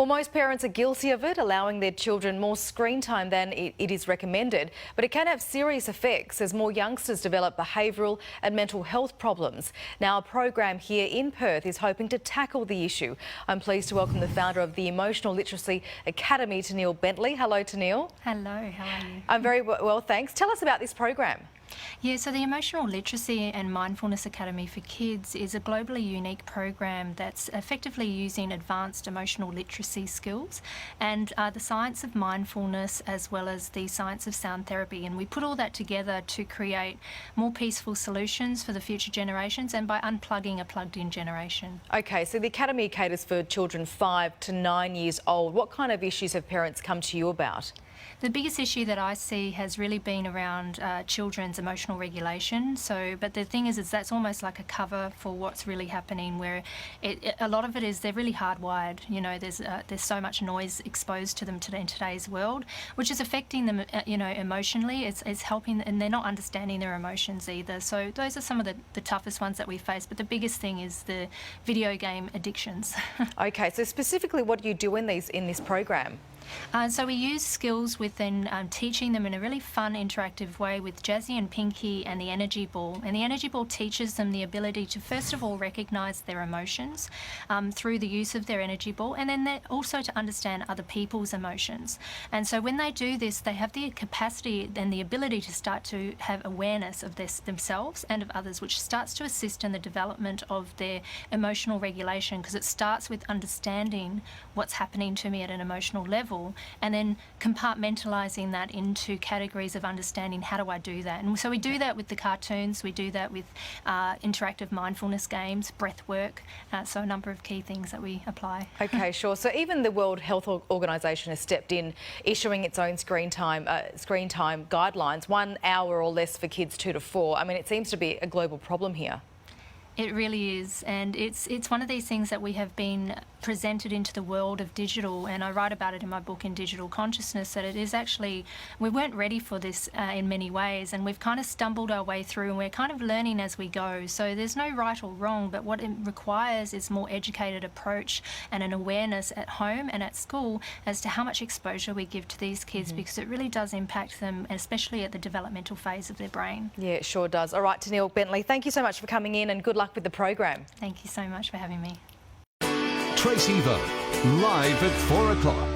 Well, most parents are guilty of it, allowing their children more screen time than it is recommended. But it can have serious effects as more youngsters develop behavioural and mental health problems. Now, a program here in Perth is hoping to tackle the issue. I'm pleased to welcome the founder of the Emotional Literacy Academy, Tenille Bentley. Hello, Tenille. Hello, how are you? I'm very well, thanks. Tell us about this program. Yeah, so the Emotional Literacy and Mindfulness Academy for Kids is a globally unique program that's effectively using advanced emotional literacy skills and the science of mindfulness as well as the science of sound therapy. And we put all that together to create more peaceful solutions for the future generations and by unplugging a plugged-in generation. Okay, so the Academy caters for children 5 to 9 years old. What kind of issues have parents come to you about? The biggest issue that I see has really been around children's emotional regulation. But the thing is that's almost like a cover for what's really happening, where a lot of it is they're really hardwired. You know, there's so much noise exposed to them in today's world, which is affecting them, emotionally. It's helping, and they're not understanding their emotions either. So those are some of the toughest ones that we face. But the biggest thing is the video game addictions. Okay, so specifically, what do you do in this program? So we use skills within teaching them in a really fun, interactive way with Jazzy and Pinky and the energy ball. And the energy ball teaches them the ability to, first of all, recognise their emotions through the use of their energy ball, and then also to understand other people's emotions. And so when they do this, they have the capacity and the ability to start to have awareness of themselves and of others, which starts to assist in the development of their emotional regulation, because it starts with understanding what's happening to me at an emotional level, and then compartmentalising that into categories of understanding how do I do that. And so we do that with the cartoons, we do that with interactive mindfulness games, breath work, so a number of key things that we apply. Okay, sure. So even the World Health Organization has stepped in, issuing its own screen time guidelines, 1 hour or less for kids 2 to 4. I mean, it seems to be a global problem here. It really is, and it's one of these things that we have been presented into the world of digital, and I write about it in my book In Digital Consciousness, that it is actually, we weren't ready for this in many ways, and we've kind of stumbled our way through, and we're kind of learning as we go. So there's no right or wrong, but what it requires is more educated approach and an awareness at home and at school as to how much exposure we give to these kids, because it really does impact them, especially at the developmental phase of their brain. Yeah, it sure does. All right, Tenille Bentley, thank you so much for coming in, and good luck with the program. Thank you so much for having me. Tracy Vogue, live at 4 o'clock.